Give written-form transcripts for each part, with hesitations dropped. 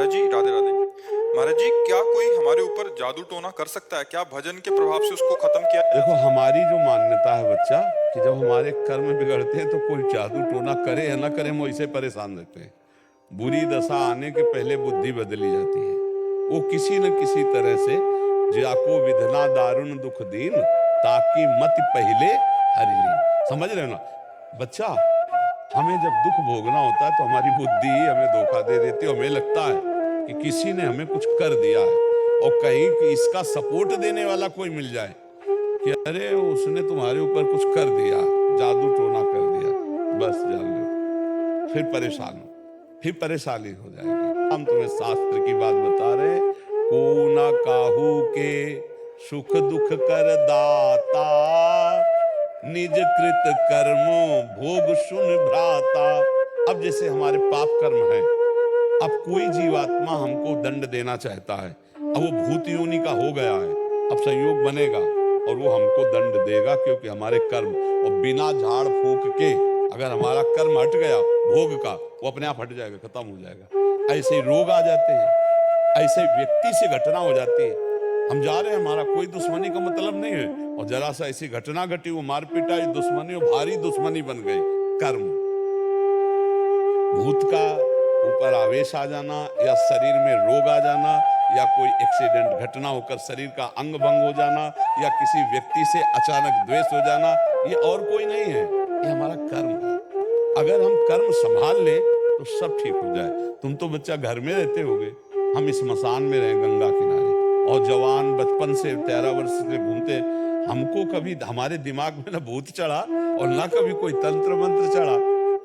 महाराज जी राधे राधे। महाराज जी, क्या कोई हमारे ऊपर जादू टोना कर सकता है? क्या भजन के प्रभाव से उसको खत्म किया जाए? देखो, हमारी जो मान्यता है बच्चा, कि जब हमारे कर्म बिगड़ते हैं तो कोई जादू टोना करे या ना करे, हम वैसे परेशान रहते हैं। बुरी दशा आने के पहले बुद्धि बदली जाती है। वो किसी न किसी तरह से जाको विधना दारुण दुख दीन, ताकि मत पहले हरि लीन। समझ रहे हो ना बच्चा? हमें जब दुख भोगना होता है तो हमारी बुद्धि हमें धोखा दे देती है। हमें लगता है कि किसी ने हमें कुछ कर दिया है, और कहीं कि इसका सपोर्ट देने वाला कोई मिल जाए कि अरे उसने तुम्हारे ऊपर कुछ कर दिया, जादू टोना कर दिया, बस जान लो, फिर परेशान हो, फिर परेशानी हो जाएगी। हम तुम्हें शास्त्र की बात बता रहे, को ना काहू के सुख दुख कर दाता, निज कृत कर्मो भोग सुन भ्राता। अब जैसे हमारे पाप कर्म हैं, अब कोई जीवात्मा हमको दंड देना चाहता है, अब वो भूत योनि का हो गया है, अब संयोग बनेगा और वो हमको दंड देगा, क्योंकि हमारे कर्म, और बिना झाड़ फूंक के अगर हमारा कर्म हट गया भोग का, वो अपने आप हट जाएगा, खत्म हो जाएगा। ऐसे ही रोग आ जाते हैं, ऐसे व्यक्ति से घटना हो जाती है, हम जा रहे हैं, हमारा कोई दुश्मनी का मतलब नहीं है, और जरा सा ऐसी घटना घटी, वो मार पिटाई, दुश्मनी, भारी दुश्मनी बन गई। कर्म, भूत का ऊपर आवेश आ जाना, या शरीर में रोग आ जाना, या कोई एक्सीडेंट घटना होकर शरीर का अंग भंग हो जाना, या किसी व्यक्ति से अचानक द्वेष हो जाना, ये और कोई नहीं है, ये हमारा कर्म है। अगर हम कर्म संभाल लें तो सब ठीक हो जाए। तुम तो बच्चा घर में रहते होगे, हम इस स्मशान में रहे गंगा किनारे, और जवान बचपन से 13 वर्ष से घूमते, हमको कभी हमारे दिमाग में ना भूत चढ़ा और ना कभी कोई तंत्र मंत्र चढ़ा।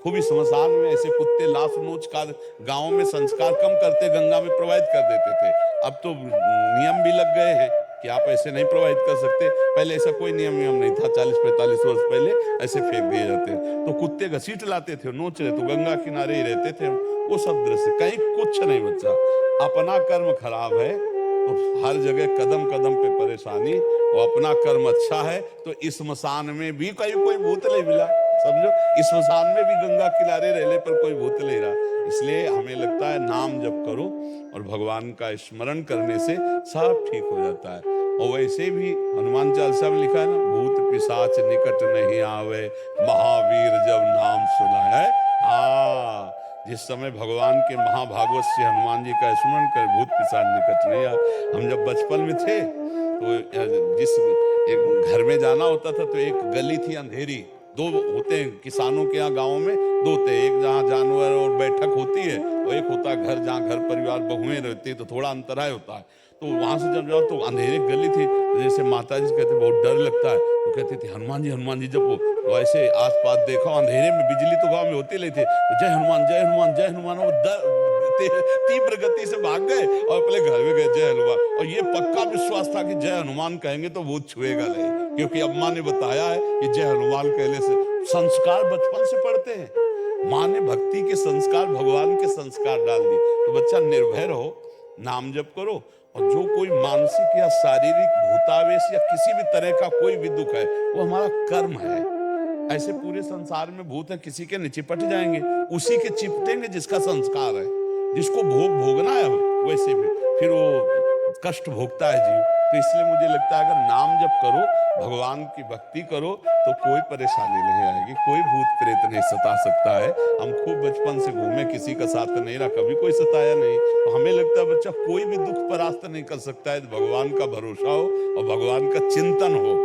खूब ही स्मशान में ऐसे कुत्ते लाश नोच का गाँव में संस्कार कम करते, गंगा में प्रवाहित कर देते थे। अब तो नियम भी लग गए हैं कि आप ऐसे नहीं प्रवाहित कर सकते। पहले ऐसा कोई नियम नहीं था, 40-45 वर्ष पहले ऐसे फेंक दिए जाते, तो कुत्ते घसीट लाते थे, नोच रहे, तो गंगा किनारे ही रहते थे। वो सब दृश्य कहीं कुछ नहीं बच्चा। अपना कर्म खराब है तो हर जगह कदम कदम पे परेशानी, और अपना कर्म अच्छा है तो इस स्मशान में भी कहीं कोई भूत नहीं मिला। समझो, इस स्मशान में भी गंगा किनारे रहने पर कोई भूत नहीं रहा। इसलिए हमें लगता है नाम जप करो और भगवान का स्मरण करने से सब ठीक हो जाता है। और वैसे भी हनुमान चालीसा में लिखा है ना, भूत पिशाच निकट नहीं आवे, महावीर जब नाम सुनाए। जिस समय भगवान के महाभागवत से हनुमान जी का स्मरण कर, भूत पिशाच निकट नहीं आ। हम जब बचपन में थे तो जिस एक घर में जाना होता था, तो एक गली थी अंधेरी, दो होते हैं किसानों के यहाँ गाँव में, दो होते हैं, एक जहाँ जानवर और बैठक होती है, और एक होता है घर जहाँ घर परिवार बहुएं रहती है, तो थोड़ा अंतराय होता है। तो वहां से जब जाओ तो अंधेरे गली थी, तो जैसे माता जी कहते बहुत डर लगता है, तो कहती थी हनुमान जी जपो। तो ऐसे आसपास देखा, अंधेरे में बिजली तो गांव में होती नहीं थी, तो जय हनुमान जय हनुमान जय हनुमान, वो तीव्र गति से भाग गए और अपने घर में गए जय हनुमान। और ये पक्का विश्वास था कि जय हनुमान कहेंगे तो भूत छुएगा नहीं, क्योंकि अब माँ ने बताया है कि जय हनुमान कहने से संस्कार बचपन से पढ़ते हैं। माँ ने भक्ति के संस्कार, भगवान के संस्कार डाल दिए। तो बच्चा निर्भय रहो, नाम जप करो, और जो कोई मानसिक या शारीरिक भूतावेश या किसी भी तरह का कोई भी दुख है, वो हमारा कर्म है। ऐसे पूरे संसार में भूत है, किसी के नहीं चिपट जाएंगे, उसी के चिपटेंगे जिसका संस्कार है, जिसको भोगना है, वैसे भी फिर वो कष्ट भोगता है जीव। तो इसलिए मुझे लगता है अगर नाम जप करो, भगवान की भक्ति करो, तो कोई परेशानी नहीं आएगी, कोई भूत प्रेत नहीं सता सकता है। हम खूब बचपन से घूमे, किसी का साथ नहीं रहा, कभी कोई सताया नहीं। तो हमें लगता है बच्चा कोई भी दुख परास्त नहीं कर सकता है, भगवान का भरोसा हो और भगवान का चिंतन हो।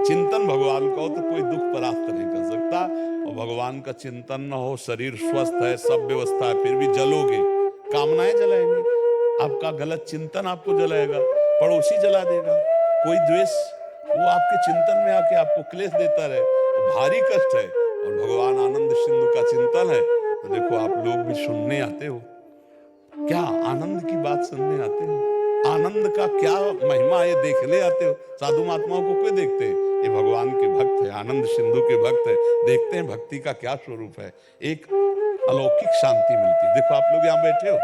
चिंतन भगवान का हो तो कोई दुख परास्त नहीं कर सकता। और भगवान का चिंतन न हो, शरीर स्वस्थ है, सब व्यवस्था है, फिर भी जलोगे, कामनाएं जलाएंगे, आपका गलत चिंतन आपको जलाएगा, पड़ोसी जला देगा, कोई द्वेष वो आपके चिंतन में आके आपको क्लेश देता रहे, भारी कष्ट है। और भगवान आनंद सिंधु का चिंतन है, तो देखो आप लोग भी सुनने आते हो, क्या आनंद की बात सुनने आते हो, आनंद का क्या महिमा है देखने आते हो। साधु महात्माओं को क्यों देखते हैं? ये भगवान के भक्त है, आनंद सिंधु के भक्त है, देखते हैं भक्ति का क्या स्वरूप है। एक अलौकिक शांति मिलती है। देखो आप लोग यहाँ बैठे हो,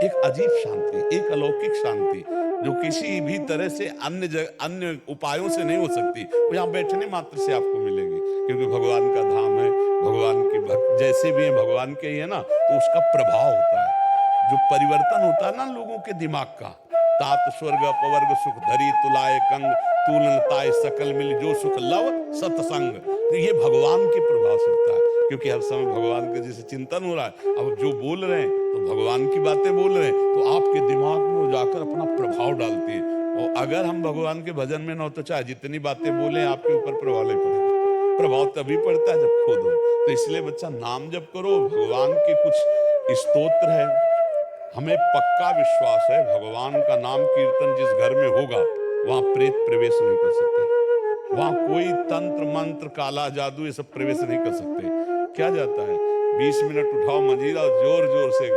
एक अजीब शांति, एक अलौकिक शांति जो किसी भी तरह से अन्य उपायों से नहीं हो सकती, वो यहाँ बैठने मात्र से आपको मिलेगी, क्योंकि भगवान का धाम है। भगवान के भक्त जैसे भी है भगवान के ही है ना, तो उसका प्रभाव होता है। जो परिवर्तन होता है ना लोगों के दिमाग का, तात स्वर्ग अपवर्ग सुख धरी तुलाए कंग, तूलन ताय सकल मिल जो सुख लव सत्संग। तो ये भगवान के प्रभाव से होता है, क्योंकि हर समय भगवान का जैसे चिंतन हो रहा है, अब जो बोल रहे हैं तो भगवान की बातें बोल रहे हैं, तो आपके दिमाग में वो जाकर अपना प्रभाव डालती है। और अगर हम भगवान के भजन में न हो तो चाहे जितनी बातें बोले आपके ऊपर प्रभाव नहीं पड़ेगा। प्रभाव तभी पड़ता है जब खुद हो। तो इसलिए बच्चा नाम जप करो, भगवान के कुछ स्तोत्र है, हमें पक्का विश्वास है भगवान का नाम कीर्तन जिस घर में होगा वहां प्रेत प्रवेश नहीं कर सकते, वहां कोई तंत्र मंत्र काला जादू ये सब प्रवेश नहीं कर सकते। क्या जाता है 20 मिनट उठाओ मंजीरा, जोर जोर से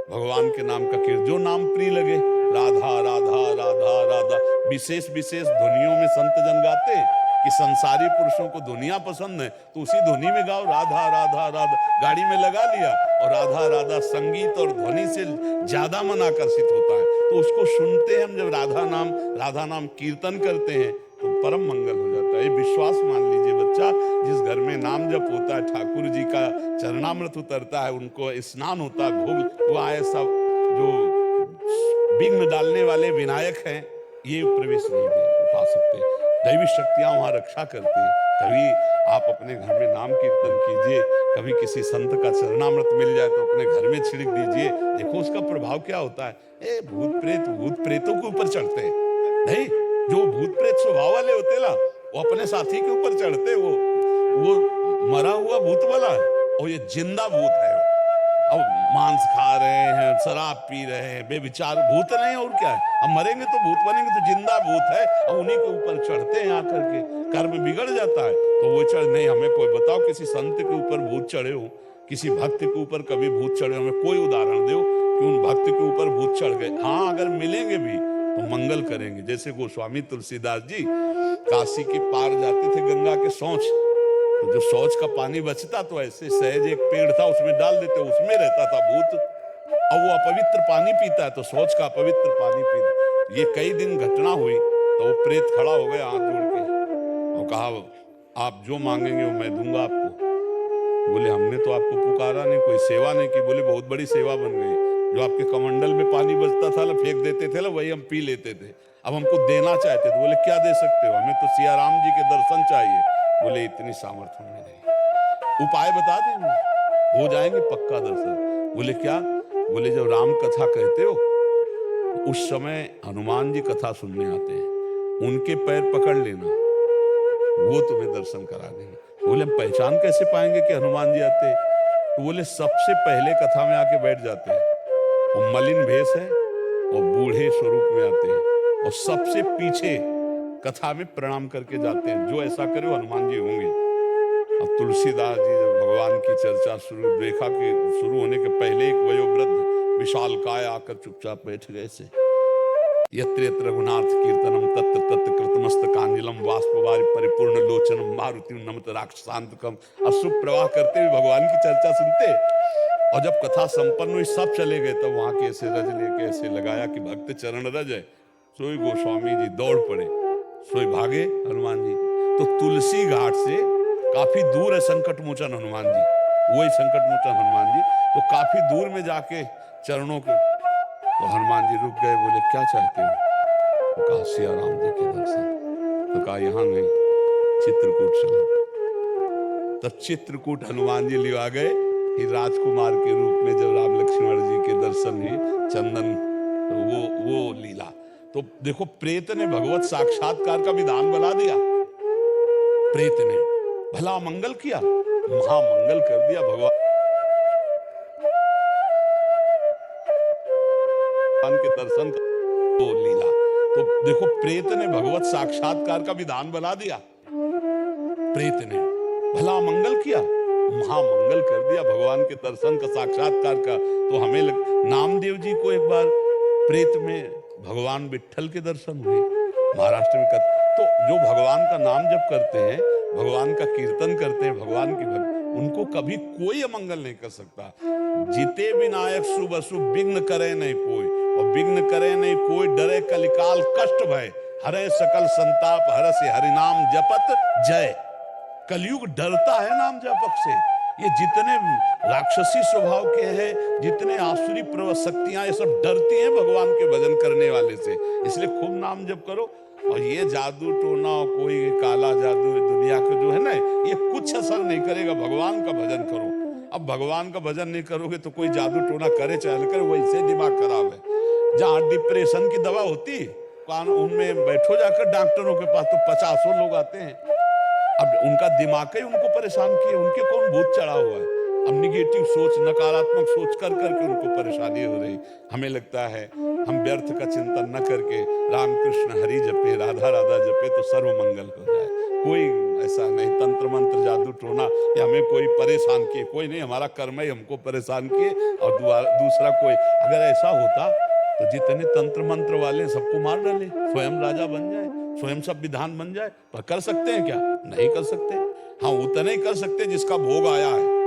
भगवान के नाम का कीर्तन, जो नाम प्रिय लगे, राधा राधा राधा राधा। विशेष विशेष ध्वनियों में संत जन गाते हैं कि संसारी पुरुषों को दुनिया पसंद है तो उसी ध्वनि में गाओ राधा राधा राधा, गाड़ी में लगा लिया और राधा राधा। संगीत और ध्वनि से ज्यादा मन आकर्षित होता है, तो उसको सुनते हैं हम जब राधा नाम कीर्तन करते हैं तो परम मंगल हो जाता है। ये विश्वास मान लीजिए बच्चा, जिस घर में नाम जप होता है, ठाकुर जी का चरणामृत उतरता है, उनको स्नान होता है, भोग हुआ है, सब जो विघ्न डालने वाले विनायक हैं ये प्रवेश नहीं दे पा सकते। दैवी शक्तियां वहां रक्षा करती है। कभी आप अपने घर में नाम कीर्तन कीजिए, कभी किसी संत का चरणामृत मिल जाए तो अपने घर में छिड़क दीजिए, देखो उसका प्रभाव क्या होता है। भूत प्रेतों के ऊपर चढ़ते हैं, नहीं, जो भूत प्रेत स्वभाव वाले होते ना वो अपने साथी के ऊपर चढ़ते, वो मरा हुआ भूत वाला है और ये जिंदा भूत है। अब मांस खा रहे हैं, शराब पी रहे हैं, बेविचार भूत नहीं और क्या है, हम मरेंगे तो भूत बनेंगे, तो जिंदा भूत है और उन्हीं के ऊपर चढ़ते हैं आकर के, कर्म बिगड़ जाता है तो वो चढ़ नहीं। हमें कोई बताओ किसी संत के ऊपर भूत चढ़े हो, किसी भक्त के ऊपर कभी भूत चढ़े, हमें कोई उदाहरण दो कि उन भक्त के ऊपर भूत चढ़ गए। हाँ, अगर मिलेंगे भी तो मंगल करेंगे। जैसे गोस्वामी तुलसीदास जी काशी के पार जाते थे गंगा के शौच, तो जो शौच का पानी बचता तो ऐसे सहज एक पेड़ था उसमें डाल देते, उसमें रहता था भूत, और वो अपवित्र पानी पीता है तो शौच का अपवित्र पानी पीता। ये कई दिन घटना हुई तो वो प्रेत खड़ा हो गया हाथ जोड़ के और कहा आप जो मांगेंगे वो मैं दूंगा आपको। बोले हमने तो आपको पुकारा नहीं, कोई सेवा नहीं की। बोले बहुत बड़ी सेवा बन गई, जो आपके कमंडल में पानी बचता था ना, फेंक देते थे ना, वही हम पी लेते थे, अब हमको देना चाहते थे। बोले क्या दे सकते हो? हमें तो सिया राम जी के दर्शन चाहिए। बोले इतनी सामर्थ्य में नहीं, उपाय बता देंगे, हो जाएंगे पक्का दर्शन। बोले क्या? बोले जब राम कथा कहते हो उस समय हनुमान जी कथा सुनने आते हैं, उनके पैर पकड़ लेना, वो तुम्हें दर्शन करा देंगे। बोले हम पहचान कैसे पाएंगे कि हनुमान जी आते हैं? तो बोले सबसे पहले कथा में आके बैठ जाते हैं, और मलिन भेष है और बूढ़े स्वरूप में आते हैं, और सबसे पीछे कथा में प्रणाम करके जाते हैं। जो ऐसा करे हनुमान जी होंगे। अब तुलसीदास जी जब भगवान की चर्चा देखा कि शुरू होने के पहले एक वयोवृद्ध विशाल काय आकर चुपचाप बैठ गए से, यत्र यत्र रघुनाथ कीर्तनम तत्र तत्र कृतमस्तकांजलिम बाष्पवारि परिपूर्ण लोचनम मारुति नमत राक्षसांतकम। अश्रु प्रवाह करते हुए भगवान की चर्चा सुनते, और जब कथा संपन्न हुई सब चले गए तब वहां के ऐसे रज लेके ऐसे लगाया कि भक्त चरण रज है। सोई गोस्वामी जी दौड़ पड़े, सोई भागे हनुमान जी। तो तुलसी घाट से काफी दूर है संकट मोचन हनुमान जी, वही संकट मोचन हनुमान जी। तो काफी दूर में जाके चरणों के, तो हनुमान जी रुक गए। बोले क्या चाहते हो? तो कहा सिया राम जी के दर्शन। तो कहा यहाँ नहीं, चित्रकूट चलो। तब चित्रकूट हनुमान जी ले आ गए, फिर राजकुमार के रूप में जब राम लक्ष्मण जी के दर्शन हुए, चंदन, तो वो लीला। तो देखो प्रेत ने भगवत साक्षात्कार का विधान बना दिया, प्रेत ने भला मंगल किया, महामंगल कर दिया भगवान के दर्शन का, तो लीला। तो देखो प्रेत ने भगवत साक्षात्कार का विधान बना दिया, प्रेत ने भला मंगल किया, महामंगल कर दिया भगवान के दर्शन का, साक्षात्कार का। तो हमें नामदेव जी को एक बार प्रेत में भगवान विट्ठल के दर्शन हुए महाराष्ट्र में। तो जो भगवान का नाम जप करते हैं, भगवान का कीर्तन करते हैं, भगवान की भक्ति, उनको कभी कोई अमंगल नहीं कर सकता। जीते विनायक शुभ अशुभ विघ्न करे नहीं कोई, और विघ्न करे नहीं कोई, डरे कलिकाल कष्ट भय, हरे सकल संताप हरसि हरिनाम जपत जय। कलयुग डरता है नाम जपक से, ये जितने राक्षसी स्वभाव के हैं, जितने आसुरी शक्तियां, ये सब डरती हैं भगवान के भजन करने वाले से। इसलिए खूब नाम जप करो। और ये जादू टोना, कोई काला जादू दुनिया का जो है ना, ये कुछ असर नहीं करेगा। भगवान का भजन करो। अब भगवान का भजन नहीं करोगे तो कोई जादू टोना करे चाहे न करे, वैसे दिमाग खराब है। जहाँ डिप्रेशन की दवा होती, उनमें बैठो जाकर डॉक्टरों के पास, तो 50 लोग आते हैं। अब उनका दिमाग ही उनको परेशान किए, उनके कौन भूत चढ़ा हुआ है। अब निगेटिव सोच, नकारात्मक सोच कर करके उनको परेशानी हो रही। हमें लगता है हम व्यर्थ का चिंतन न करके राम कृष्ण हरि जपे, राधा राधा जपे तो सर्व मंगल हो जाए। कोई ऐसा नहीं तंत्र मंत्र जादू टोना या हमें कोई परेशान किए, कोई नहीं। हमारा कर्म ही हमको परेशान किए। और दूसरा कोई अगर ऐसा होता तो जितने तंत्र मंत्र वाले सबको मार डाले, स्वयं राजा बन जाए, स्वयं संविधान बन जाए। पर कर सकते हैं क्या? नहीं कर सकते। हाँ, उतना ही कर सकते जिसका भोग आया है।